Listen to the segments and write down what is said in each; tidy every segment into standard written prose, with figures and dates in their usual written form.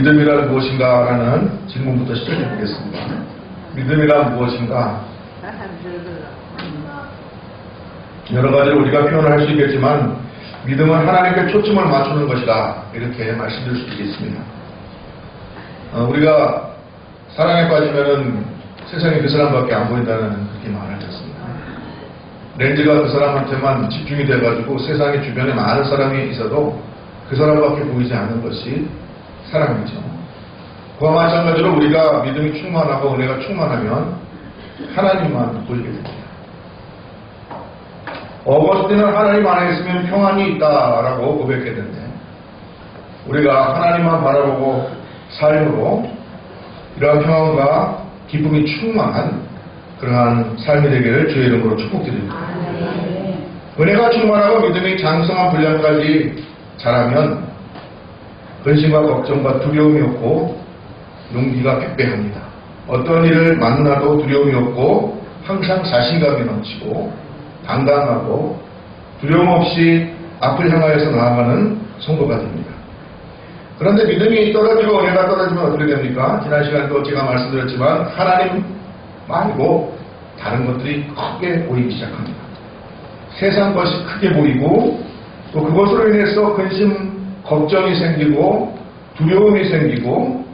믿음이란 무엇인가 라는 질문부터 시작해 보겠습니다. 믿음이란 무엇인가? 여러 가지로 우리가 표현을 할 수 있겠지만 믿음은 하나님께 초점을 맞추는 것이다, 이렇게 말씀드릴 수 있겠습니다. 우리가 사랑에 빠지면은 세상에 그 사람밖에 안 보인다는 그렇게 말을 듣습니다. 렌즈가 그 사람한테만 집중이 돼가지고 세상에 주변에 많은 사람이 있어도 그 사람밖에 보이지 않는 것이 사랑이죠. 그와 마찬가지로 우리가 믿음이 충만하고 은혜가 충만하면 하나님만 보이게 됩니다. 어거스틴은 하나님 안에 있으면 평안이 있다라고 고백했는데, 우리가 하나님만 바라보고 삶으로 이러한 평안과 기쁨이 충만한 그러한 삶이 되기를 주의 이름으로 축복드립니다. 은혜가 충만하고 믿음이 장성한 분량까지 자라면 근심과 걱정과 두려움이 없고 용기가 백배합니다. 어떤 일을 만나도 두려움이 없고 항상 자신감이 넘치고 당당하고 두려움 없이 앞을 향하여서 나아가는 성도가 됩니다. 그런데 믿음이 떨어지고 은혜가 떨어지면 어떻게 됩니까? 지난 시간에도 제가 말씀드렸지만 하나님 말고 다른 것들이 크게 보이기 시작합니다. 세상 것이 크게 보이고 또 그것으로 인해서 근심, 걱정이 생기고 두려움이 생기고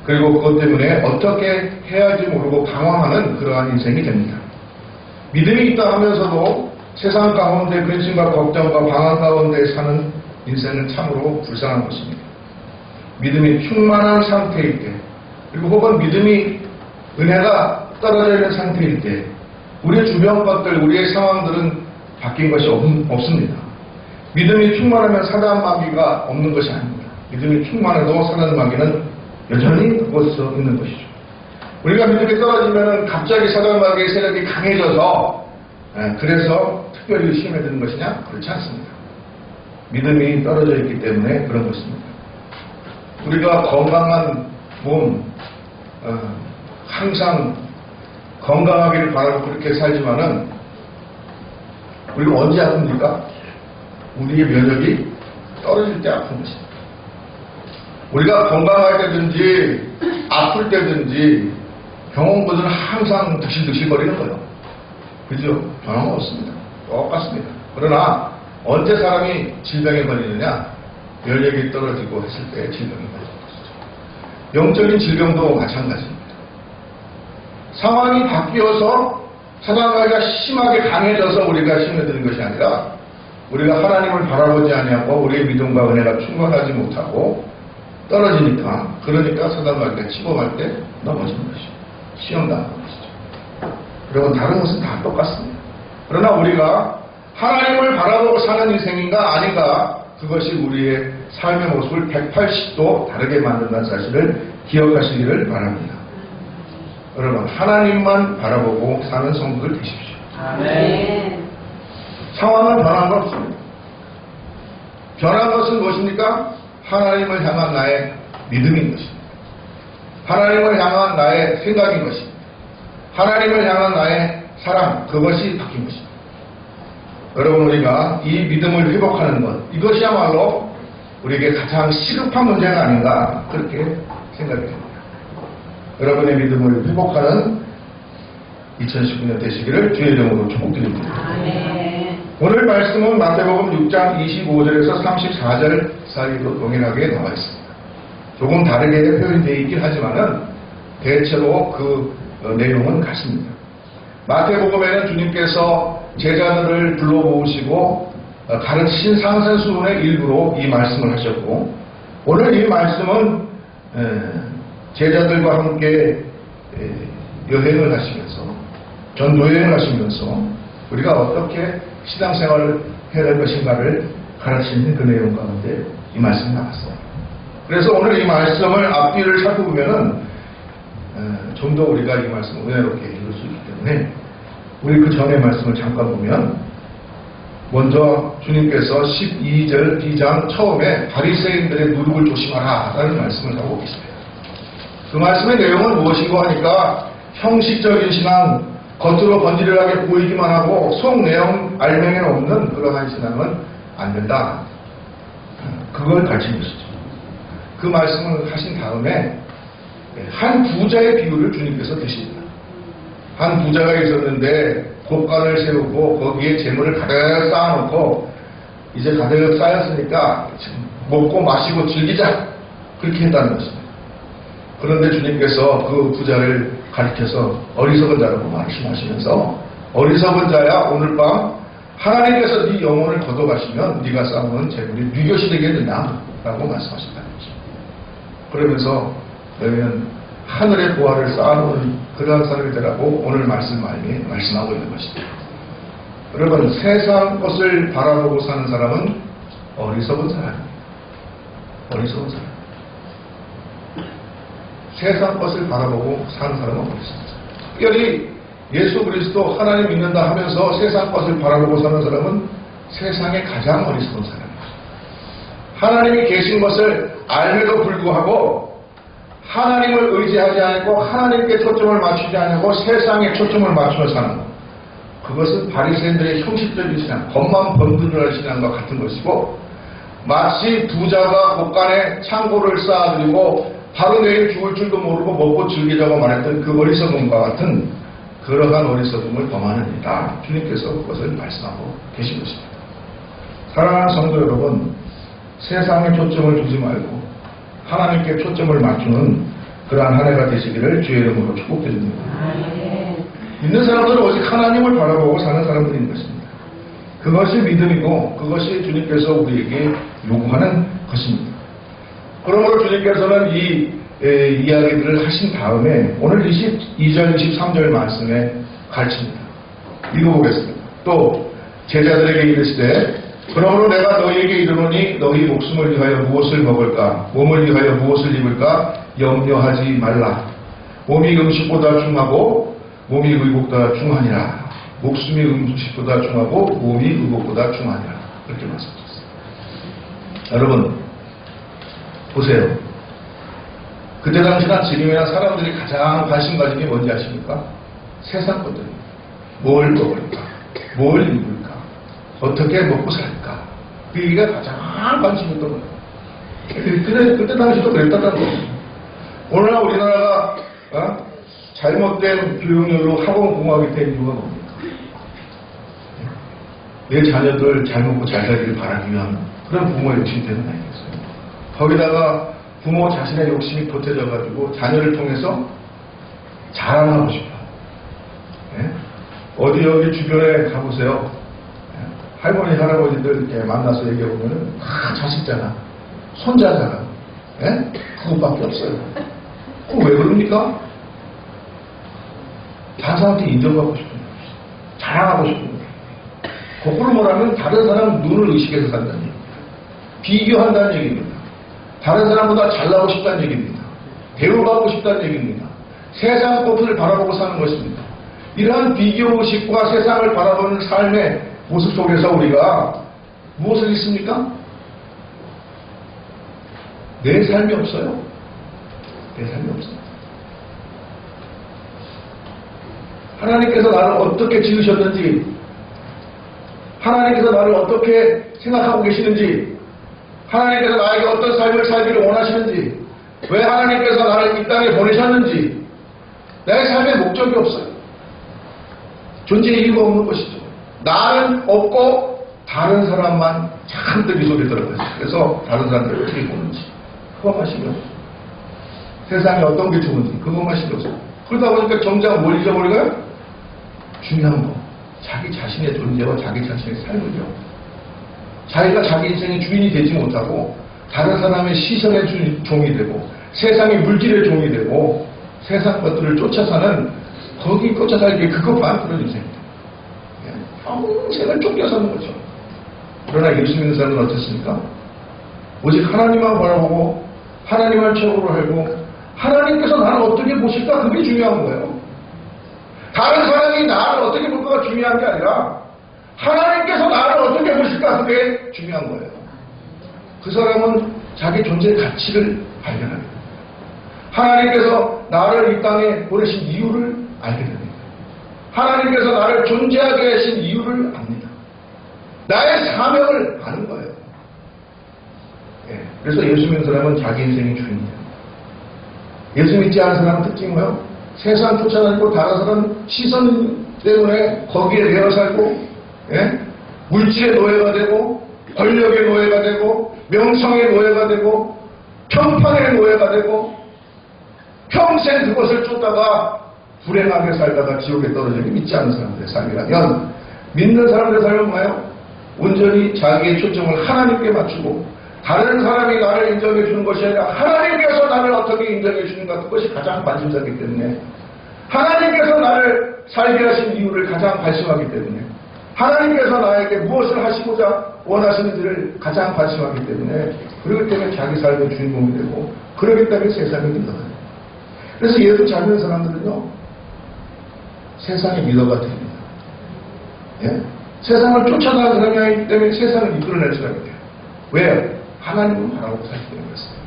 그리고 그것 때문에 어떻게 해야 할지 모르고 방황하는 그러한 인생이 됩니다. 믿음이 있다 하면서도 세상 가운데 근심과 걱정과 방황 가운데 사는 인생은 참으로 불쌍한 것입니다. 믿음이 충만한 상태일 때, 그리고 혹은 믿음이 은혜가 떨어져 있는 상태일 때 우리의 주변 것들, 우리의 상황들은 바뀐 것이 없습니다. 믿음이 충만하면 사단마귀가 없는 것이 아닙니다. 믿음이 충만해도 사단마귀는 여전히 그곳에 있는 것이죠. 우리가 믿음이 떨어지면 갑자기 사단마귀의 세력이 강해져서 그래서 특별히 시험에 드는 것이냐? 그렇지 않습니다. 믿음이 떨어져 있기 때문에 그런 것입니다. 우리가 건강한 몸, 항상 건강하기를 바라고 그렇게 살지만은 우리가 언제 아픕니까? 우리의 면역이 떨어질 때 아픈 것입니다. 우리가 건강할 때든지 아플 때든지 병원보다는 항상 득실득실거리는 거예요. 그죠? 변화가 없습니다. 똑같습니다. 그러나 언제 사람이 질병에 걸리느냐? 면역이 떨어지고 했을 때 질병이 걸리는 것이죠. 영적인 질병도 마찬가지입니다. 상황이 바뀌어서 사단마귀가 심하게 강해져서 우리가 시험에 드는 것이 아니라 우리가 하나님을 바라보지 아니하고 우리의 믿음과 은혜가 충만하지 못하고 떨어지니까, 그러니까 사단마귀가 침범할 때 넘어지는 것이죠. 시험당하는 것이죠. 여러분, 다른 것은 다 똑같습니다. 그러나 우리가 하나님을 바라보고 사는 인생인가 아닌가, 그것이 우리의 삶의 모습을 180도 다르게 만든다는 사실을 기억하시기를 바랍니다. 여러분, 하나님만 바라보고 사는 성도들 되십시오. 아멘. 상황은 변한 건 없습니다. 변한 것은 무엇입니까? 하나님을 향한 나의 믿음인 것입니다. 하나님을 향한 나의 생각인 것입니다. 하나님을 향한 나의 사랑, 그것이 바뀐 것입니다. 여러분, 우리가 이 믿음을 회복하는 것, 이것이야말로 우리에게 가장 시급한 문제가 아닌가, 그렇게 생각이 됩니다. 여러분의 믿음을 회복하는 2019년 되시기를 주의 이름으로 축복드립니다. 아멘. 오늘 말씀은 마태복음 6장 25절에서 34절 사이로 동일하게 나와 있습니다. 조금 다르게 표현되어 있긴 하지만은 대체로 그 내용은 같습니다. 마태복음에는 주님께서 제자들을 불러 모으시고 가르치신 상세수훈의 일부로 이 말씀을 하셨고, 오늘 이 말씀은 제자들과 함께 여행을 하시면서, 전도여행을 하시면서 우리가 어떻게 신앙생활을 해야 할 것인가를 가르치는 그 내용 가운데 이 말씀이 나왔어요. 그래서 오늘 이 말씀을 앞뒤를 살펴보면은 좀 더 우리가 이 말씀을 은혜롭게 읽을 수 있기 때문에 우리 그 전의 말씀을 잠깐 보면, 먼저 주님께서 12절 2장 처음에 바리새인들의 누룩을 조심하라 라는 말씀을 하고 계십니다. 그 말씀의 내용은 무엇인고 하니까 형식적인 신앙, 겉으로 번지르르하게 보이기만 하고 속 내용 알맹이 없는 그러한 신앙은 안 된다. 그걸 가르친 것이죠. 그 말씀을 하신 다음에 한 부자의 비유를 주님께서 드십니다. 한 부자가 있었는데 곡간을 세우고 거기에 재물을 가득 쌓아놓고 이제 가득 쌓였으니까 먹고 마시고 즐기자, 그렇게 했다는 것입니다. 그런데 주님께서 그 부자를 가리켜서 어리석은 자라고 말씀하시면서, 어리석은 자야, 오늘 밤 하나님께서 네 영혼을 걷어가시면 네가 쌓아놓은 재물이 무엇이 되겠느냐 라고 말씀하신다는 것입니다. 그러면서 너희는 하늘의 보화를 쌓아놓은 그러한 사람이 되라고 오늘 말씀하고 있는 것입니다. 여러분, 세상 것을 바라보고 사는 사람은 어리석은 사람입니다. 어리석은 사람. 세상 것을 바라보고 사는 사람은 어리석은 사람. 특별히 예수 그리스도 하나님 믿는다 하면서 세상 것을 바라보고 사는 사람은 세상에 가장 어리석은 사람입니다. 하나님이 계신 것을 알면도 불구하고 하나님을 의지하지 않고 하나님께 초점을 맞추지 않고 세상에 초점을 맞추어 사는 것, 그것은 바리새인들의 형식적인 신앙, 겉만 번들어할 신앙과 같은 것이고, 마치 부자가 곳간에 창고를 쌓아두고 바로 내일 죽을 줄도 모르고 먹고 즐기자고 말했던 그 어리석음과 같은 그러한 어리석음을 범하는 이다. 주님께서 그것을 말씀하고 계신 것입니다. 사랑하는 성도 여러분, 세상에 초점을 두지 말고 하나님께 초점을 맞추는 그러한 한 해가 되시기를 주의 이름으로 축복드립니다. 믿는 사람들은 오직 하나님을 바라보고 사는 사람들인 것입니다. 그것이 믿음이고 그것이 주님께서 우리에게 요구하는 것입니다. 그러므로 주님께서는 이 이야기들을 하신 다음에 오늘 22절, 23절 말씀에 가르칩니다. 읽어보겠습니다. 또 제자들에게 이르시되 그러므로 내가 너희에게 이르노니 너희 목숨을 위하여 무엇을 먹을까, 몸을 위하여 무엇을 입을까 염려하지 말라. 몸이 음식보다 중하고 몸이 의복보다 중하니라. 목숨이 음식보다 중하고 몸이 의복보다 중하니라. 그렇게 말씀하셨습니다. 여러분 보세요. 그때 당시나 지금이나 사람들이 가장 관심 가진 게 뭔지 아십니까? 세상 것들입니다. 뭘 먹을까? 뭘 입을까? 어떻게 먹고 살까? 그게 가장 관심이었던 거예요. 그때 당시도 그랬다는 거예요. 오늘날 우리나라가 잘못된 교육열로 학원공학이 된 이유가 뭡니까? 내 자녀들 잘 먹고 잘 살기를 바라기 위한 그런 부모의 욕심이 되는 거 아니겠어요? 거기다가 부모 자신의 욕심이 보태져가지고 자녀를 통해서 자랑하고 싶어. 예? 어디 여기 주변에 가보세요. 예? 할머니, 할아버지들 이렇게 만나서 얘기해보면 다 자식잖아. 손자잖아. 예? 그것밖에 없어요. 그럼 왜 그럽니까? 다른 사람한테 인정받고 싶은 거예요. 자랑하고 싶은 거예요. 거꾸로 말하면 다른 사람 눈을 의식해서 산다는 얘기입니다. 비교한다는 얘기입니다. 다른 사람보다 잘나고 싶다는 얘기입니다. 대우받고 싶다는 얘기입니다. 세상 것을 바라보고 사는 것입니다. 이러한 비교의식과 세상을 바라보는 삶의 모습 속에서 우리가 무엇을 잊습니까? 내 삶이 없어요. 내 삶이 없어요. 하나님께서 나를 어떻게 지으셨는지, 하나님께서 나를 어떻게 생각하고 계시는지, 하나님께서 나에게 어떤 삶을 살기를 원하시는지, 왜 하나님께서 나를 이 땅에 보내셨는지, 내 삶의 목적이 없어요. 존재의 이유가 없는 것이죠. 나는 없고 다른 사람만 잔뜩 이 속에 들어가요. 그래서 다른 사람들을 어떻게 보는지 그것만 신경 써요. 세상에 어떤 게 좋은지 그것만 신경 써요. 그러다 보니까 정작 뭘 잊어버리고요? 중요한 거, 자기 자신의 존재와 자기 자신의 삶을요. 자기가 자기 인생의 주인이 되지 못하고 다른 사람의 시선의 종이 되고 세상의 물질의 종이 되고 세상 것들을 쫓아 사는, 거기 쫓아 살기에 그것만 그런 인생입니다. 평생을 쫓겨 사는 거죠. 그러나 예수 믿는 사람은 어떻습니까? 오직 하나님만 바라보고 하나님을 최고로 알고 하나님께서 나를 어떻게 보실까, 그게 중요한 거예요. 다른 사람이 나를 어떻게 볼까가 중요한 게 아니라 하나님께서 나를 어떻게 보실까, 그게 중요한 거예요. 그 사람은 자기 존재의 가치를 발견합니다. 하나님께서 나를 이 땅에 보내신 이유를 알게 됩니다. 하나님께서 나를 존재하게 하신 이유를 압니다. 나의 사명을 아는 거예요. 예. 그래서 예수 믿는 사람은 자기 인생의 주인이에요. 예수 믿지 않은 사람은 특징이 뭐예요? 세상 쫓아다니고 다른 사람 시선 때문에 거기에 내어 살고, 예? 물질의 노예가 되고, 권력의 노예가 되고, 명성의 노예가 되고, 평판의 노예가 되고, 평생 그것을 쫓다가 불행하게 살다가 지옥에 떨어지는 믿지 않는 사람들의 삶이라면, 믿는 사람들의 삶은 뭐예요? 온전히 자기의 초점을 하나님께 맞추고, 다른 사람이 나를 인정해 주는 것이 아니라 하나님께서 나를 어떻게 인정해 주는가, 그것이 가장 관심사이기 때문에, 하나님께서 나를 살게 하신 이유를 가장 관심하기 때문에, 하나님께서 나에게 무엇을 하시고자 원하시는지를 가장 관심하기 때문에, 그렇기 때문에 자기 삶의 주인공이 되고, 그렇기 때문에 세상의 리더가 돼요. 그래서 예수 잘 믿는 사람들은요, 세상의 리더가 됩니다. 예? 세상을 쫓아가는 사람이 아니기 때문에 세상을 이끌어낼 수가 있대요. 왜요? 하나님을 바라보고 살기 때문에 그렇습니다.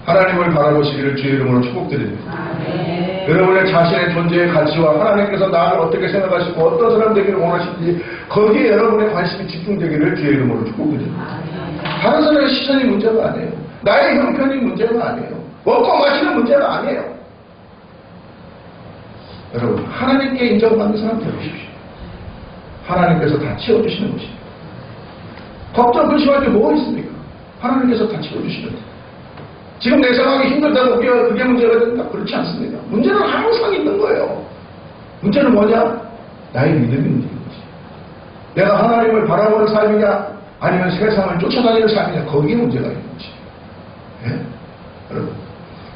하나님을 바라보시기를 주의 이름으로 축복드립니다. 여러분의 자신의 존재의 가치와 하나님께서 나를 어떻게 생각하시고 어떤 사람 되기를 원하시는지 거기에 여러분의 관심이 집중되기를 주의 이름으로 축복드립니다. 다른 사람의 시선이 문제가 아니에요. 나의 형편이 문제가 아니에요. 먹고 마시는 문제가 아니에요. 여러분, 하나님께 인정받는 사람 되십시오. 하나님께서 다 채워주시는 것입니다. 걱정, 근심할 게 뭐가 있습니까? 하나님께서 다 채워주시는 거예요. 지금 내 상황이 힘들다고 그게 문제가 된다? 그렇지 않습니다. 문제는 항상 있는 거예요. 문제는 뭐냐? 나의 믿음이 문제인 거지. 내가 하나님을 바라보는 삶이냐, 아니면 세상을 쫓아다니는 삶이냐, 거기에 문제가 있는 거지. 예? 여러분.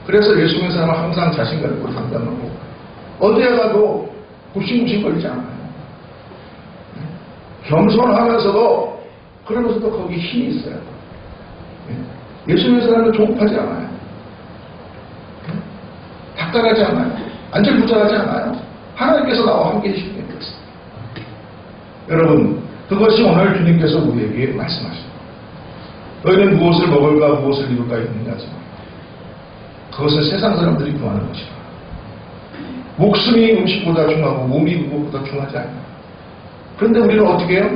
그래서 예수 믿는 사람은 항상 자신감 있고 당당하고, 어디에 가도 굽신굽신거리지 않아요. 겸손하면서도, 그러면서도 거기 힘이 있어요. 예수 믿는 사람은 조급하지 않아요. 닥달하지 않아요. 안절부절하지 않아요. 하나님께서 나와 함께 해주시기 때문에 그렇습니다. 여러분, 그것이 오늘 주님께서 우리에게 말씀하십니다. 너희는 무엇을 먹을까 무엇을 입을까 있느냐 하지 마. 그것은 세상 사람들이 구하는 것이다. 목숨이 음식보다 중요하고 몸이 무엇보다 중요하지 않냐. 그런데 우리는 어떻게 해요?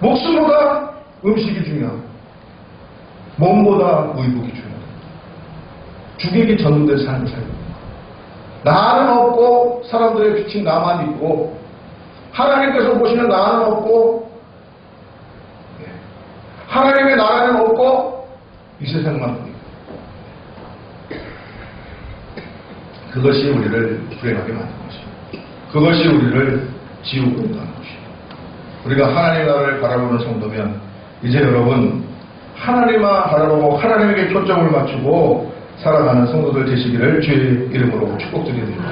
목숨보다 음식이 중요하고 몸보다 의복이 중요하다. 주객이 전도된 삶을 살고 나는 없고 사람들의 비친 나만 있고 하나님께서 보시는 나는 없고 하나님의 나라는 없고 이 세상만 보이고 그것이 우리를 불행하게 만든 것입니다. 그것이 우리를 지옥으로 가는 것입니다. 우리가 하나님의 나라를 바라보는 성도면 이제 여러분 하나님만 바라보고 하나님에게 초점을 맞추고 살아가는 성도들 되시기를 주의 이름으로 축복드립니다.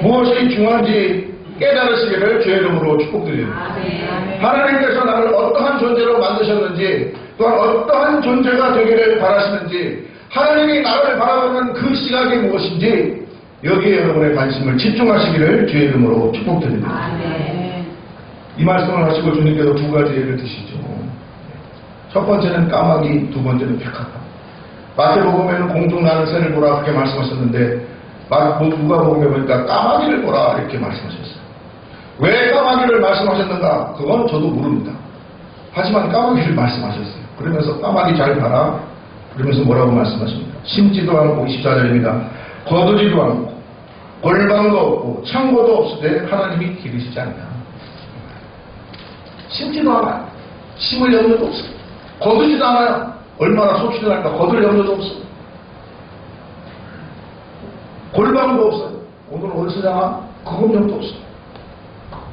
무엇이 중요한지 깨달으시기를 주의 이름으로 축복드립니다. 하나님께서 나를 어떠한 존재로 만드셨는지 또한 어떠한 존재가 되기를 바라시는지 하나님이 나를 바라보는 그 시각이 무엇인지 여기에 여러분의 관심을 집중하시기를 주의 이름으로 축복드립니다. 이 말씀을 하시고 주님께서 두 가지 예를 드시죠. 첫 번째는 까마귀, 두 번째는 백합화. 마태복음에는 공중 나는 새를 보라 그렇게 말씀하셨는데 누가복음에 보니까 까마귀를 보라 이렇게 말씀하셨어요. 왜 까마귀를 말씀하셨는가? 그건 저도 모릅니다. 하지만 까마귀를 말씀하셨어요. 그러면서 까마귀 잘 봐라. 그러면서 뭐라고 말씀하십니까? 심지도 않고 24절입니다. 거두지도 않고 골방도 없고 창고도 없을 때 하나님이 기르시지 않냐. 심지도 않아요. 심을 염려도 없어요. 거두지도 않아요. 얼마나 속시도 할까. 거둘 염려도 없어요. 골방도 없어요. 오늘 어디서 자나? 그 걱정도 없어요.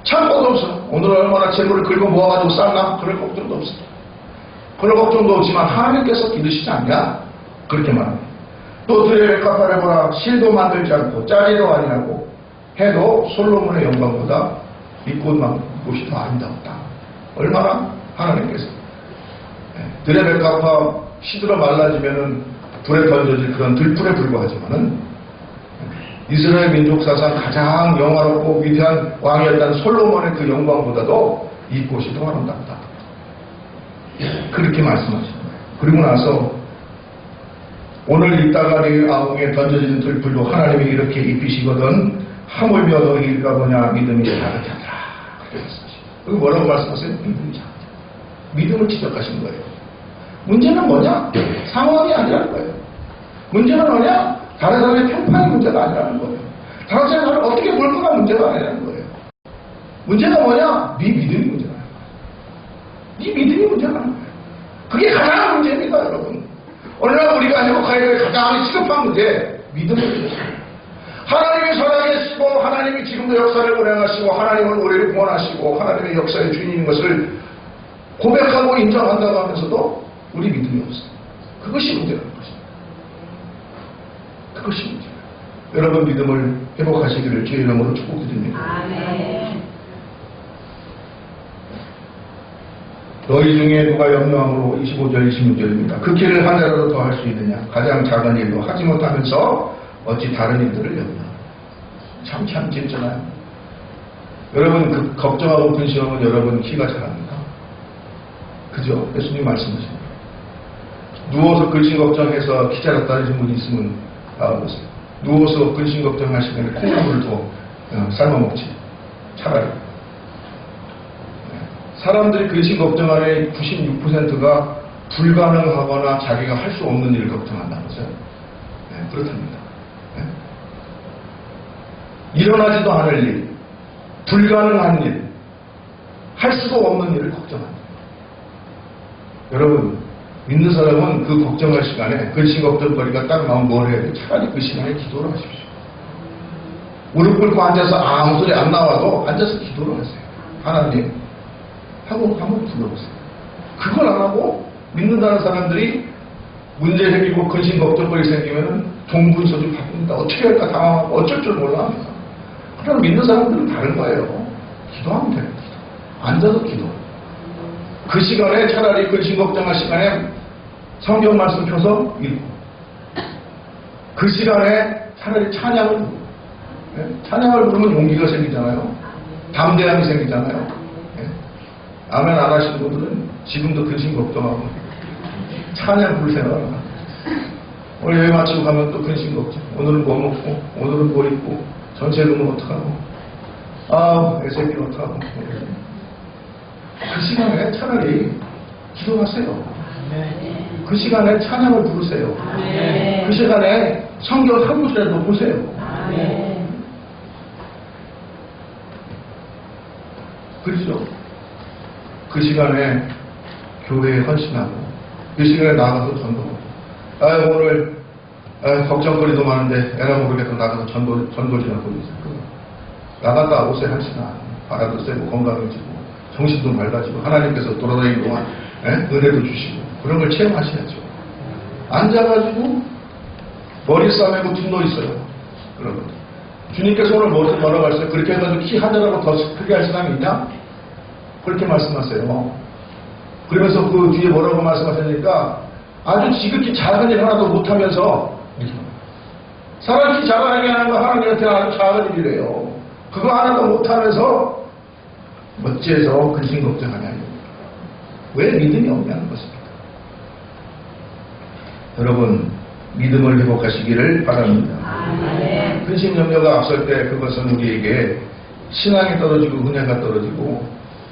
창고도 없어요. 오늘 얼마나 재물을 긁어 모아가지고 쌀나? 그럴 걱정도 없어요. 그런 걱정도 없지만 하나님께서 기르시지 않냐? 그렇게 말합니다. 또 들의 값을 보라. 실도 만들지 않고 짜리도 아니하고 해도 솔로몬의 영광보다 이 곳이 더 아름답다. 얼마나 하나님께서 들의 백합화 시들어 말라지면은 불에 던져질 그런 들불에 불과하지만은 이스라엘 민족 사상 가장 영화롭고 위대한 왕이었던 솔로몬의 그 영광보다도 이 꽃이 더 아름답다. 그렇게 말씀하시는 거예요. 그리고 나서 오늘 이따가 네 아궁에 던져지는 들불도 하나님이 이렇게 입히시거든 하물며 너희가 뭐냐 믿음이 작은 자들아. 그렇게 말씀하시고 그리고 뭐라고 말씀하세요? 믿음이 작은 자. 믿음을 지적하신 거예요. 문제는 뭐냐? 상황이 아니라는 거예요. 문제는 뭐냐? 다른 사람의 평판이 문제가 아니라는 거예요. 다른 사람을 어떻게 볼 거가 문제가 아니라는 거예요. 문제가 뭐냐? 네 믿음이 문제가 아니라 네 믿음이 문제가 아니라 그게 가장 문제입니다, 여러분. 오늘날 우리가 행복하게 될 가장 시급한 문제, 믿음을. 하나님이 살아계시고 하나님이 지금도 역사를 운행하시고 하나님은 우리를 구원하시고 하나님의 역사의 주인인 것을 고백하고 인정한다고 하면서도 우리 믿음이 없어요. 그것이 문제라는 것입니다. 그것이 문제예요. 여러분 믿음을 회복하시기를 주의 이름으로 축복드립니다. 아멘. 너희 중에 누가 염려함으로 25절 26절입니다. 그 길을 하나라도 더 할 수 있느냐? 가장 작은 일도 하지 못하면서 어찌 다른 일들을 염려? 참 진짜나요? 여러분 그 걱정하고 근심하면 여러분 키가 자랍니다. 그죠? 예수님 말씀하십니다. 누워서 근심 걱정해서 키 자랐다는 분이 있으면 나와보세요. 누워서 근심 걱정하시면 콩나물을 더 삶아먹지. 차라리. 사람들이 근심 걱정하는 96%가 불가능하거나 자기가 할 수 없는 일을 걱정한다는 거죠. 그렇답니다. 일어나지도 않을 일, 불가능한 일, 할 수도 없는 일을 걱정한다. 여러분, 믿는 사람은 그 걱정할 시간에 근심 걱정거리가 딱 나오면 뭘 해야 돼요? 차라리 그 시간에 기도를 하십시오. 무릎 꿇고 앉아서 아무 소리 안 나와도 앉아서 기도를 하세요. 하나님, 하고 한번 불러보세요. 그걸 안 하고 믿는다는 사람들이 문제 생기고 근심 걱정거리 생기면 동분서주 바쁩니다. 어떻게 할까 당황하고 어쩔 줄 몰라 합니다. 그럼 믿는 사람들은 다른 거예요. 기도하면 돼요. 앉아서 기도. 그 시간에 차라리 근심 걱정할 시간에 성경 말씀 펴서 읽고 그 시간에 차라리 찬양을 부르고 찬양을 부르면 용기가 생기잖아요. 담대함이 생기잖아요. 아멘 안 하시는 분들은 지금도 근심 걱정하고 찬양 부를 생각을 합니다. 오늘 예배 마치고 가면 또 근심 걱정. 오늘은 뭐 먹고 오늘은 뭐 입고 전세금은 어떡하고 애새끼는 어떡하고 그 시간에 차라리 기도하세요. 그 시간에 찬양을 부르세요. 그 시간에 성경 한 구절이라도 보세요. 그렇죠? 그 시간에 교회에 헌신하고 그 시간에 나가서 전도하고 오늘 걱정거리도 많은데 애가 모르겠다 나가서 전도지나 보이세요. 나갔다 오세요. 한 시간 바람도 쐬고 건강해지고 정신도 맑아지고 하나님께서 돌아다니는 동안 은혜도 주시고 그런 걸 체험하셔야죠. 앉아가지고 머리 싸매고 둔도 있어요. 여러분 주님께서 오늘 뭐라고 하셨어요? 그렇게 해가지고 키 하나라고 더 크게 할 사람이 있냐? 그렇게 말씀하세요. 그러면서 그 뒤에 뭐라고 말씀하시니까 아주 지극히 작은 일 하나도 못하면서 사람 키 작아하게 하는 거 하나님한테 아주 작은 일이래요. 그거 하나도 못하면서 어째서 근심 걱정하냐. 왜 믿음이 없냐는 것입니다. 여러분 믿음을 회복하시기를 바랍니다. 근심 염려가 앞설 때 그것은 우리에게 신앙이 떨어지고 은혜가 떨어지고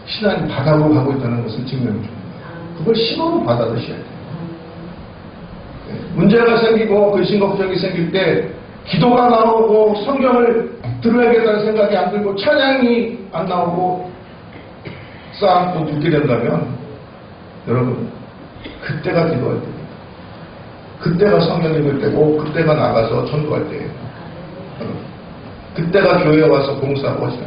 신앙이 바닥으로 가고 있다는 것을 증명해 줍니다. 그걸 신호로 받아들여야 돼요. 문제가 생기고 근심 걱정이 생길 때 기도가 나오고 성경을 들어야겠다는 생각이 안 들고 찬양이 안 나오고 쌓고 눕게 된다면 여러분 그때가 기도할 때입니다. 그때가 성경 읽을 때고 그때가 나가서 전도할 때예요. 그때가 교회에 와서 봉사하고 하실 때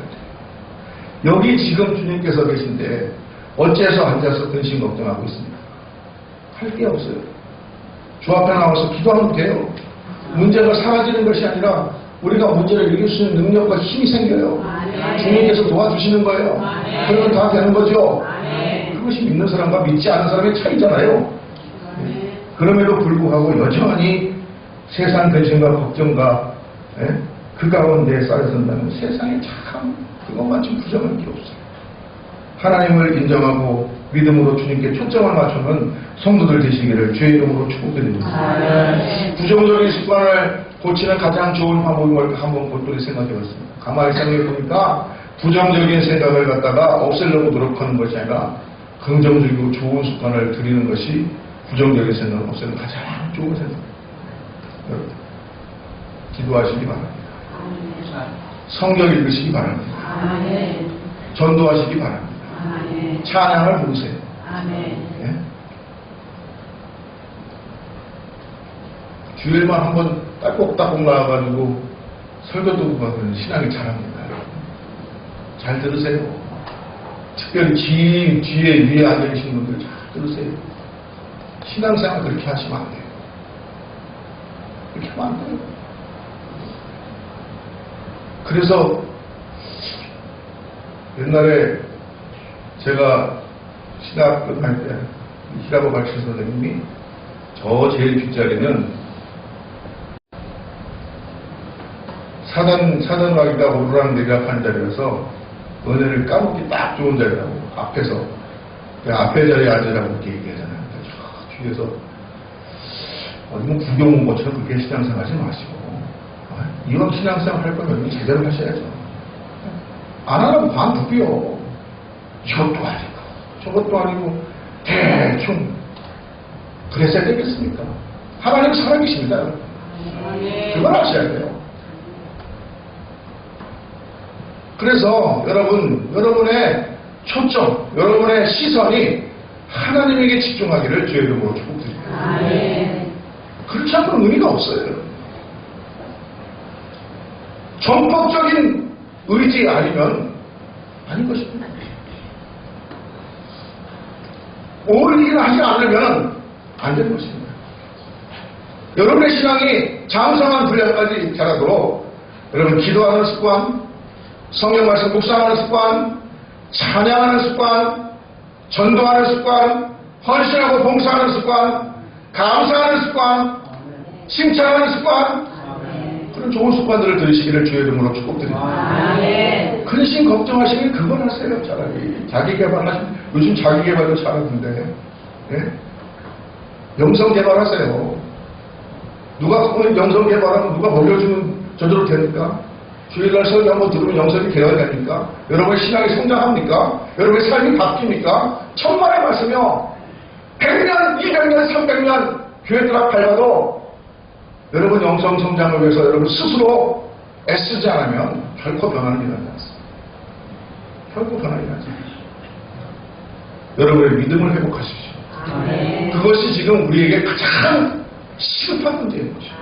여기 지금 주님께서 계신데 어째서 앉아서 근심 걱정하고 있습니까? 할 게 없어요. 주 앞에 나와서 기도하면 돼요. 문제가 사라지는 것이 아니라 우리가 문제를 이길 수 있는 능력과 힘이 생겨요. 주님께서 도와주시는 거예요. 그러면 다 되는 거죠. 그것이 믿는 사람과 믿지 않는 사람의 차이잖아요. 그럼에도 불구하고 여전히 세상 근심과 걱정과 그 가운데 쌓여선다면 세상에 참 그것만 좀 부정할 게 없어요. 하나님을 인정하고 믿음으로 주님께 초점을 맞추는 성도들 되시기를 주의 이름으로 축복드립니다. 부정적인 습관을 고치는 가장 좋은 방법이 뭘까 한번 골똘히 생각해봤습니다. 가만히 생각해보니까 부정적인 생각을 갖다가 없애려고 노력하는 것이 아니라 긍정적이고 좋은 습관을 들이는 것이 부정적인 생각은 없애는 가장 좋은 생각. 여러분, 기도하시기 바랍니다. 성경 읽으시기 바랍니다. 아멘. 전도하시기 바랍니다. 아멘. 찬양을 부르세요. 아멘. 예? 주일만 한번 딸꾹딸꾹 나와가지고 설교 듣고 가면 신앙이 잘합니다. 잘 들으세요. 특별히 뒤에 위에 앉아계신 분들 잘 들으세요. 신앙생활 그렇게 하시면 안 돼요. 그렇게 하면 안 돼요. 그래서 옛날에 제가 신학 끝날 때 히라고 발신 선생님이 저 제일 뒷자리는 사단마귀가 오르락 내리락하는 자리라서 은혜를 까먹기 딱 좋은 자리라고 앞에서 앞에 자리에 앉으라고 이렇게 얘기하잖아요. 저 뒤에서 어디 구경 온 것처럼 그렇게 신앙생활 하지 마시고 이왕 신앙생활 할 거면 제대로 하셔야죠. 안 하면 반부비요. 이것도 아니고 저것도 아니고 대충 그랬어야 되겠습니까? 하나님 살아계십니다. 그걸 아셔야 돼요. 그래서 여러분의 초점, 여러분의 시선이 하나님에게 집중하기를 주의 이름으로 축복드립니다. 그렇지 않으면 의미가 없어요. 전폭적인 의지 아니면 아닌 것입니다. 옳은 일을 하지 않으면 안 되는 것입니다. 여러분의 신앙이 장성한 분량까지 자라도록 여러분 기도하는 습관, 성경 말씀 묵상하는 습관, 찬양하는 습관, 전도하는 습관, 헌신하고 봉사하는 습관, 감사하는 습관, 칭찬하는 습관, 그런 좋은 습관들을 들으시기를 주의 이름으로 축복드립니다. 근심 걱정하시면 그걸 하세요. 차라리 자기 개발하시면 요즘 자기 개발도 잘하는데 예? 영성 개발하세요. 누가 영성 개발하면 누가 먹여주면 저절로 됩니까? 주일날 설교 한번 들으면 영성이 개발됩니까? 여러분의 신앙이 성장합니까? 여러분의 삶이 바뀝니까? 천만의 말씀이요. 100년, 200년, 300년 교회들 앞 밟아도 여러분 영성 성장을 위해서 여러분 스스로 애쓰지 않으면 결코 변화는 일어나지 않습니다. 결코 변화는 일어나지 않습니다. 여러분의 믿음을 회복하십시오. 그것이 지금 우리에게 가장 시급한 문제인 것이죠.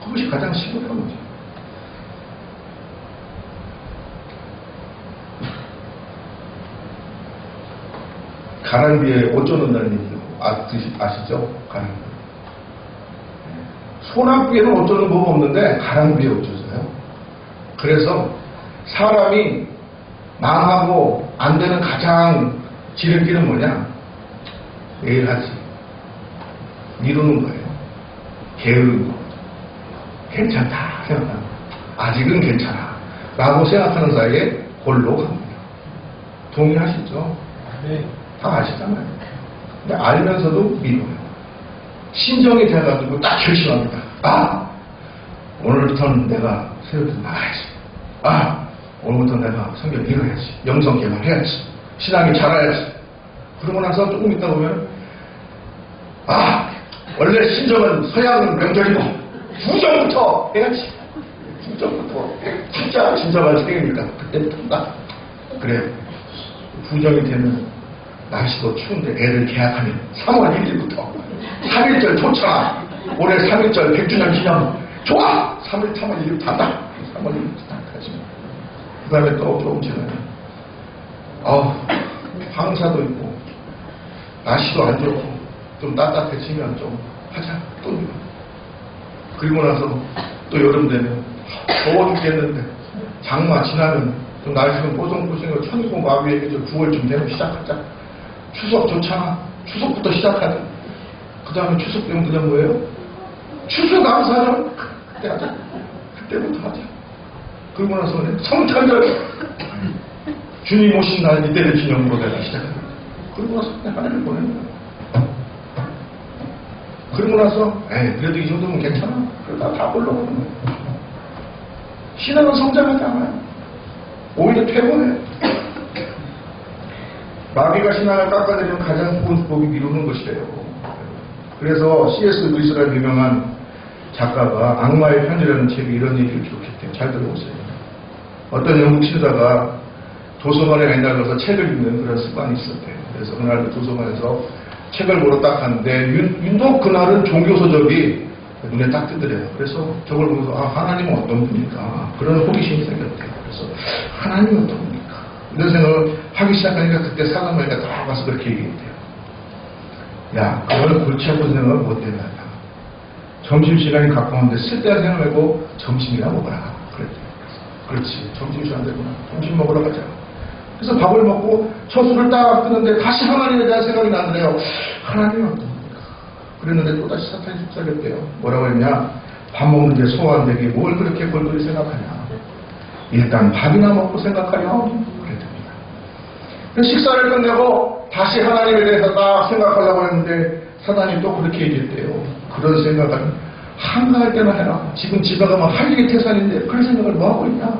그것이 가장 시급한 문제예요. 가랑비에 옷 젖는다는 얘기 아시죠? 가랑비. 소나비에는 옷 젖는 법 없는데 가랑비에 옷 젖어요. 그래서 사람이 망하고 안 되는 가장 지름길은 뭐냐? 내일 하지. 미루는 거예요. 게으른 거. 괜찮다 생각하는 거예요. 아직은 괜찮아 라고 생각하는 사이에 골로 갑니다. 동의하시죠? 네. 다 아시잖아요. 근데 알면서도 미뤄요. 신정이 돼가지고 딱 결심합니다. 아! 오늘부터는 내가 새벽에 나가야지. 아! 오늘부터 내가 성경 읽어야지. 영성 개발해야지. 신앙이 자라야지. 그러고 나서 조금 있다 보면 아! 원래 신정은 서양 명절이고 부정부터 해야지. 부정부터. 진짜 진정한 생입니까? 그때부터 그래. 부정이 되면 날씨도 추운데 애를 계약하면 3월 1일부터 3.1절 좋잖아. 올해 3.1절 100주년 기념 좋아. 3월 1일부터 한다. 3월 1일부터 딱 하지. 그 다음에 또 조금 지나면 황사도 있고 날씨도 안 좋고 좀 따뜻해지면 좀 하자. 또 그리고 나서 또 여름 되면 더워 죽겠는데 장마 지나면 좀 날씨는 뽀송뽀송해서 천이고 마비에 9월쯤 되면 시작하자. 추석 좋잖아. 추석부터 시작하자. 그 다음에 추석 되면 그냥 뭐예요? 추수감사절 그때 하자. 그때부터 하자. 그러고 나서는 성탄절 주님 오신 날 이때를 기념으로 내가 시작합니다. 그러고 나서 그냥 하나님을 보내는 거예요. 그러고 나서 그래도 이 정도면 괜찮아. 그러다 다 올라오는 거예요. 신앙은 성장하지 않아요. 오히려 퇴보해. 마귀가 신앙을 깎아내리는 가장 좋은 수법이 미루는 것이래요. 그래서 C.S. 루이스라는 유명한 작가가 악마의 편지라는 책에 이런 얘기를 기록했대요. 잘 들어보세요. 어떤 영국 신사가 도서관에 맨날 가서 책을 읽는 그런 습관이 있었대요. 그래서 그날 그 도서관에서 책을 보러 딱 갔는데 유독 그날은 종교서적이 눈에 딱 뜨더래요. 그래서 저걸 보면서 하나님은 어떤 분일까 그런 호기심이 생겼대요. 그래서 하나님은 어떤 분일까 이런 생각을 하기 시작하니까 그때 사람마이가 딱 와서 그렇게 얘기했대요. 야, 그걸 골치 아픈 생각을 못 된다. 점심시간이 가까운데 쓸데없는 생각을 하고 점심이나 먹어라. 그랬대요. 그렇지, 점심시간 되구나. 점심 먹으러 가자. 그래서 밥을 먹고 처술을 딱 뜨는데 다시 하나님에 대한 생각이 나더래요. 하나님은 어떤 분일까? 그랬는데 또다시 사탄이 속삭였대요. 뭐라고 했냐? 밥 먹는데 소화 안 되게 뭘 그렇게 골똘히 생각하냐? 일단 밥이나 먹고 생각하렴. 그랬답니다. 그래서 식사를 끝내고 다시 하나님에 대해서 딱 생각하려고 했는데 사단이 또 그렇게 얘기했대요. 그런 생각을 한가할 때나 해라. 지금 집에 가면 할 일이 태산인데 그런 생각을 뭐 하고 있냐?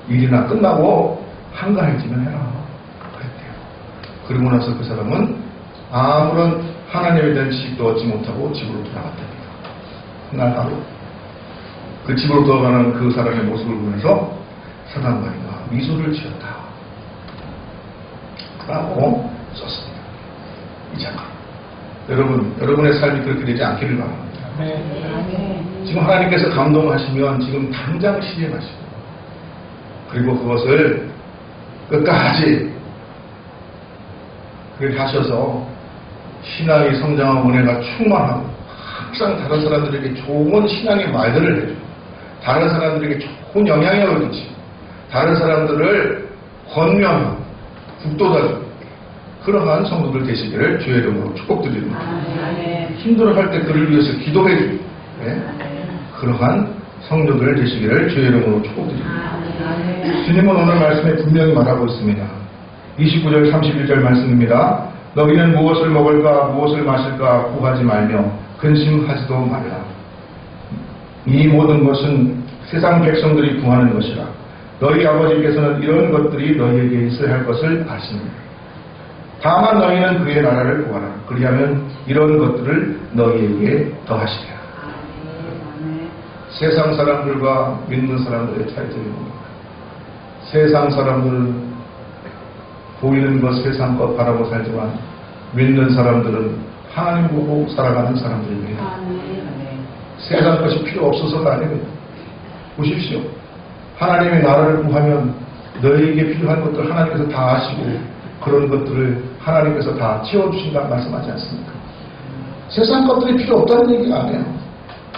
일이나 끝나고 한가해지면 해라. 그랬대요. 그러고 나서 그 사람은 아무런 하나님에 대한 지식도 얻지 못하고 집으로 돌아갔답니다. 그날 하루 그 집으로 돌아가는 그 사람의 모습을 보면서 사단마귀가 미소를 지었다. 라고 썼습니다. 이 작가. 여러분의 삶이 그렇게 되지 않기를 바랍니다. 지금 하나님께서 감동하시면 지금 당장 실행하시고 그리고 그것을 끝까지 그렇게 하셔서 신앙의 성장하고 은혜가 충만하고 항상 다른 사람들에게 좋은 신앙의 말들을 해주고 다른 사람들에게 좋은 영향력을 끼치고 다른 사람들을 권면하고 북돋아주고 그러한 성도들 되시기를 주의 이름으로 축복드립니다. 힘들어할 때 그를 위해서 기도해주고 그러한 성도들 되시기를 주의 이름으로 축복드립니다. 주님은 오늘 말씀에 분명히 말하고 있습니다. 29절 31절 말씀입니다. 너희는 무엇을 먹을까 무엇을 마실까 구하지 말며 근심하지도 말라. 이 모든 것은 세상 백성들이 구하는 것이라. 너희 아버지께서는 이런 것들이 너희에게 있어야 할 것을 아십니다. 다만 너희는 그의 나라를 구하라. 그리하면 이런 것들을 너희에게 더하시리라. 세상 사람들과 믿는 사람들의 차이점이 뭡니까? 세상 사람들은 보이는 것, 세상 것 바라고 살지만 믿는 사람들은 하나님 보고 살아가는 사람들입니다. 세상 것이 필요 없어서가 아닙니다. 보십시오. 하나님의 나라를 구하면 너희에게 필요한 것들 하나님께서 다 아시고 그런 것들을 하나님께서 다 채워주신다 말씀하지 않습니까? 세상 것들이 필요 없다는 얘기가 아니에요.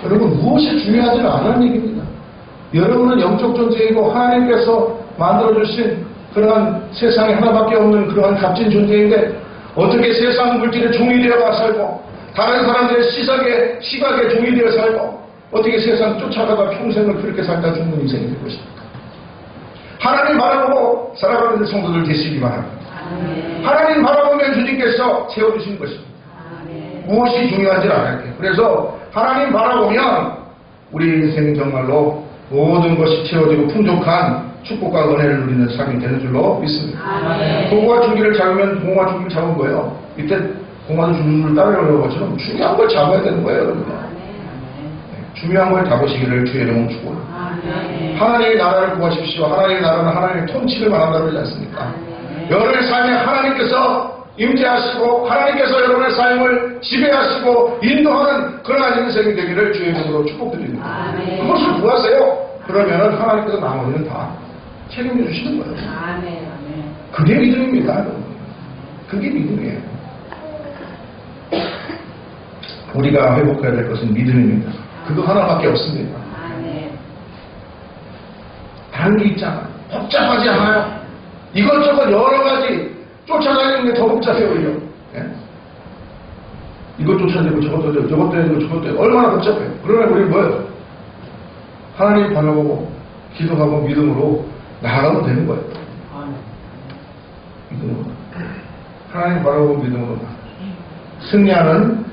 여러분 무엇이 중요하지 않은 얘기입니다. 여러분은 영적 존재이고 하나님께서 만들어주신 그러한 세상에 하나밖에 없는 그러한 값진 존재인데 어떻게 세상 물질의 종이 되어가 살고 다른 사람들의 시각에 종이 되어 살고 어떻게 세상 쫓아가다 평생을 그렇게 살다 죽는 인생이 될 것입니까? 하나님 바라보고 살아가는 성도들 되시기 바랍니다. 하나님 바라보면 주님께서 채워주신 것입니다. 무엇이 중요한지 알아야 그래서 하나님 바라보면 우리 인생 정말로 모든 것이 채워지고 풍족한 축복과 은혜를 누리는 삶이 되는 줄로 믿습니다. 공과 중기를 잡으면 공과 중기를 잡은 거예요. 이때 공과도 중기를 따르려는 것처럼 중요한 걸 잡아야 되는 거예요. 여러분. 중요한 걸 잡으시기를 주의 이름으로 축복합니다. 하나님의 나라를 구하십시오. 하나님의 나라는 하나님의 통치를 말한다고 하지 않습니까? 여러분의 삶에 하나님께서 임재하시고 하나님께서 여러분의 삶을 지배하시고 인도하는 그러한 인생이 되기를 주의 이름으로 축복드립니다. 그것을 구하세요. 그러면 하나님께서 나머지는 다 책임져 주시는 거예요. 그게 믿음입니다. 여러분. 그게 믿음이에요. 우리가 회복해야 될 것은 믿음입니다. 그거 하나밖에 없습니다. 다른 게 있잖아요. 복잡하지 않아요. 이것저것 여러 가지 쫓아다니는 게 더 복잡해요, 오히려. 예? 이것 쫓아내고 저것도 되고 저것도 되고 저것도 되고 얼마나 복잡해요. 그러나 우리는 뭐예요? 하나님 바라보고 기도하고 믿음으로 나아가면 되는 거예요. 믿음으로. 하나님 바라보고 믿음으로 승리하는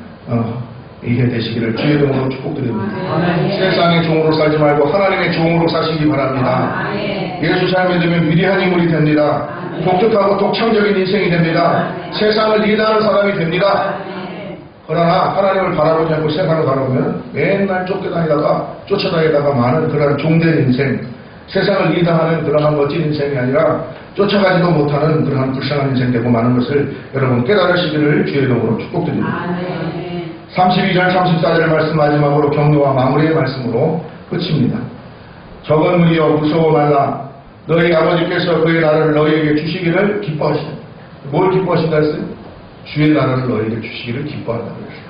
이해 되시기를 주의 이름으로 축복드립니다. 세상의 종으로 살지 말고 하나님의 종으로 사시기 바랍니다. 예수 잘 믿으면 위대한 인물이 됩니다. 독특하고 독창적인 인생이 됩니다. 세상을 리드하는 사람이 됩니다. 그러나 하나님을 바라보지 않고 세상을 바라보면 맨날 쫓아다니다가 많은 그러한 종된 인생, 세상을 리드하는 그러한 멋진 인생이 아니라 쫓아가지도 못하는 그러한 불쌍한 인생 되고 많은 것을 여러분 깨달으시기를 주의 이름으로 축복드립니다. 32절 34절 말씀 마지막으로 격려와 마무리의 말씀으로 끝입니다. 적은 무리여 무서워 말라. 너희 아버지께서 그의 나라를 너희에게 주시기를 기뻐하시다. 뭘 기뻐하신다 했어요? 주의 나라를 너희에게 주시기를 기뻐한다고 했어요.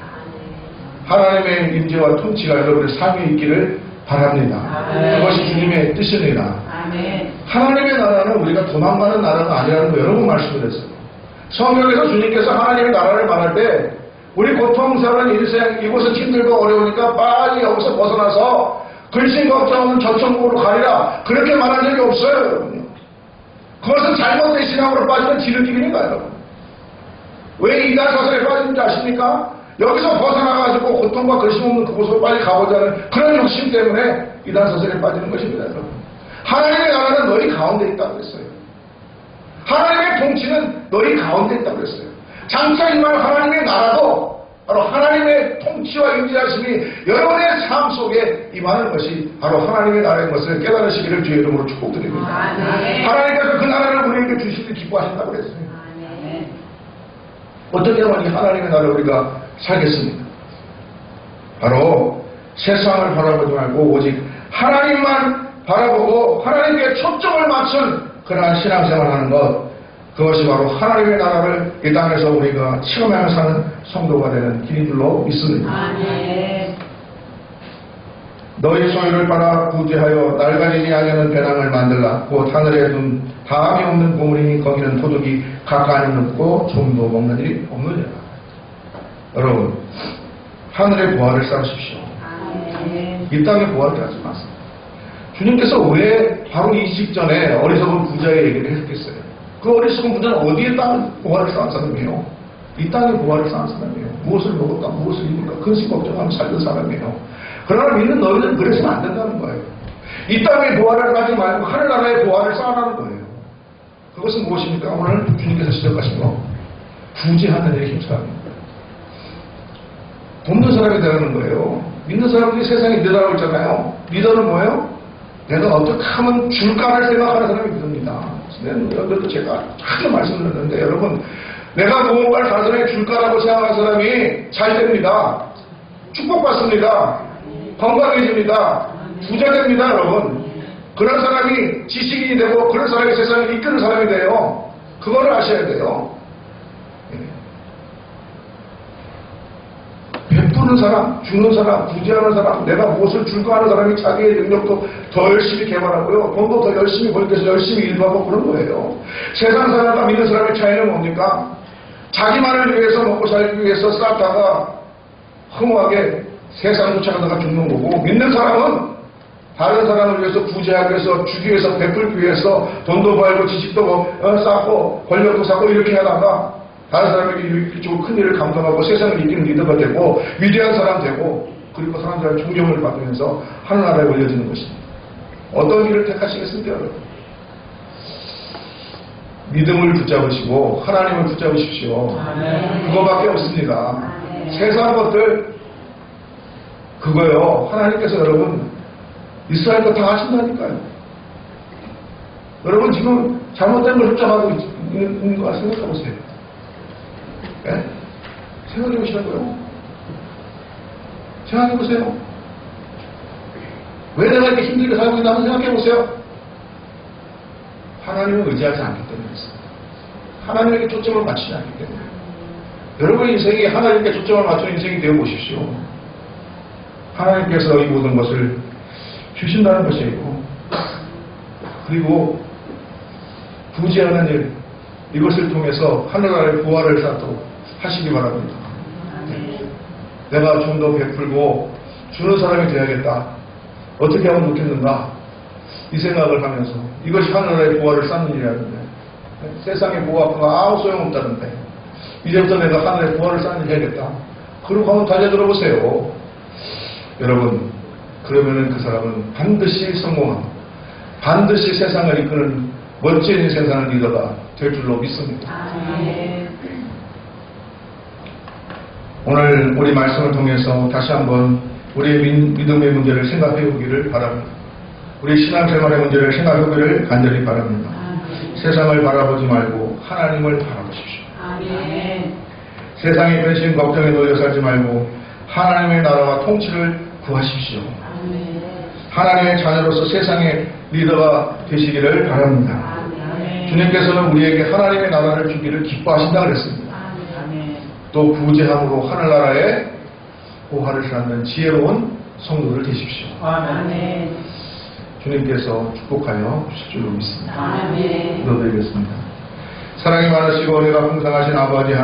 하나님의 임재와 통치가 여러분의 삶에 있기를 바랍니다. 그것이 주님의 뜻입니다. 하나님의 나라는 우리가 도망가는 나라가 아니라는 거 여러 번 말씀을 했어요. 성경에서 주님께서 하나님의 나라를 말할 때 우리 고통스러운 인생, 이곳은 힘들고 어려우니까 빨리 여기서 벗어나서 근심 걱정 없는 저천국으로 가리라, 그렇게 말한 적이 없어요. 그것은 잘못된 신앙으로 빠지는 지름길입니다, 여러분. 왜 이단 사설에 빠지는지 아십니까? 여기서 벗어나가지고 고통과 근심 없는 그곳으로 빨리 가보자는 그런 욕심 때문에 이단 사설에 빠지는 것입니다, 여러분. 하나님의 나라는 너희 가운데 있다고 그랬어요. 하나님의 통치는 너희 가운데 있다고 그랬어요. 장차 임할 하나님의 나라도 바로 하나님의 통치와 임재하심이 여러분의 삶 속에 임하는 것이 바로 하나님의 나라인 것을 깨달으시기를 주의 이름으로 축복드립니다. 하나님께서 그 나라를 우리에게 주시길 기뻐하신다고 그랬어요. 어떻게 하면 이 하나님의 나라를 우리가 살겠습니까? 바로 세상을 바라보지 말고 오직 하나님만 바라보고 하나님께 초점을 맞춘 그러한 신앙생활을 하는 것, 그것이 바로 하나님의 나라를 이 땅에서 우리가 체험하며 사는 성도가 되는 길인 줄로 믿습니다. 너희 소유를 팔아 구제하여 낡아지지 아니하는 배낭을 만들라. 곧 하늘에 둔 다함이 없는 보물이니 거기는 도둑이 가까이 눕고 좀도 먹는 일이 없느니라. 여러분, 하늘의 보화를 쌓으십시오. 이 땅의 보화를 하지 마세요. 주님께서 왜 바로 이 직전에 어리석은 부자의 얘기를 했겠어요? 그 어리석은 부자는 어디에 땅 보화를 쌓은 사람이에요? 이 땅에 보화를 쌓은 사람이에요. 무엇을 먹을까, 무엇을 입을까, 근심 걱정하며 살던 사람이에요. 그러나 믿는 너희는 그래서는 안 된다는 거예요. 이 땅의 보화를 가지 말고 하늘나라의 보화를 쌓아라는 거예요. 그것은 무엇입니까? 오늘 주님께서 지적하신 거, 구제하는 일에 힘써합니다. 돕는 사람이 되는 거예요. 믿는 사람들이 세상에 리더라고 있잖아요. 리더는 뭐예요? 내가 어떻게 하면 줄까를 생각하는 사람이 믿습니다. 여러분도 제가 하도 말씀을 드렸는데, 여러분, 내가 무언가를 다른 사람이 줄까라고 생각하는 사람이 잘 됩니다. 축복받습니다. 건강해집니다. 부자 됩니다, 여러분. 그런 사람이 지식인이 되고 그런 사람이 세상을 이끄는 사람이 돼요. 그거를 아셔야 돼요. 베푸는 사람, 주는 사람, 부지하는 사람, 내가 무엇을 줄까 하는 사람이 자기의 능력도 더 열심히 개발하고요. 돈도 더 열심히 벌기 위해서 열심히 일하고 그런 거예요. 세상 사람과 믿는 사람의 차이는 뭡니까? 자기만을 위해서 먹고 살기 위해서 쌓다가 허무하게 세상 쫓아가다가 죽는 거고, 믿는 사람은 다른 사람을 위해서 부재하기 위해서, 주기 위해서, 베풀기 위해서 돈도 벌고 지식도 쌓고 권력도 쌓고 이렇게 하다가 다른 사람에게 이쪽으로 큰 일을 감당하고 세상을 이기는 리더가 되고 위대한 사람 되고, 그리고 사람들의 존경을 받으면서 하늘나라에 올려지는 것입니다. 어떤 일을 택하시겠습니까, 여러분? 믿음을 붙잡으시고 하나님을 붙잡으십시오. 그거밖에 없습니다. 세상 것들 그거요, 하나님께서 여러분 이스라엘 거 다 하신다니까요. 여러분 지금 잘못된 걸 쫓아가고 있는 거 생각해보세요. 네? 생각해보시라고요. 생각해보세요. 왜 내가 이렇게 힘들게 살고 있나 한번 생각해보세요. 하나님을 의지하지 않기 때문이었습니다. 하나님에게 초점을 맞추지 않기 때문에. 여러분 인생이 하나님께 초점을 맞춘 인생이 되어보십시오. 하나님께서 이 모든 것을 주신다는 것이고, 그리고 부지하는 일, 이것을 통해서 하늘나라의 부활을 쌓도록 하시기 바랍니다. 내가 좀 더 베풀고 주는 사람이 되어야겠다. 어떻게 하면 좋겠는가? 이 생각을 하면서 이것이 하늘나라의 부활을 쌓는 일이라는데, 세상의 부활과 아무 소용없다는데 이제부터 내가 하늘의 부활을 쌓는 일 해야겠다. 그러고 한번 다시 들어보세요. 여러분, 그러면은 그 사람은 반드시 성공합니다. 반드시 세상을 이끄는 멋진 세상의 리더가 될 줄로 믿습니다. 아멘. 오늘 우리 말씀을 통해서 다시 한번 우리의 믿음의 문제를 생각해 보기를 바랍니다. 우리 신앙생활의 문제를 생각해 보기를 간절히 바랍니다. 아멘. 세상을 바라보지 말고 하나님을 바라보십시오. 아멘. 세상의 근심 걱정에 놓여 살지 말고 하나님의 나라와 통치를 구하십시오. 아멘. 하나님의 자녀로서 세상의 리더가 되시기를 바랍니다. 아멘. 주님께서는 우리에게 하나님의 나라를 주기를 기뻐하신다 그랬습니다. 아멘. 또 구제함으로 하늘나라에 보화를 쌓는 지혜로운 성도들 되십시오. 아멘. 주님께서 축복하여 주실 줄로 믿습니다. 아멘. 기도드리겠습니다. 사랑이 많으시고 은혜가 풍성하신 아버지 하나님,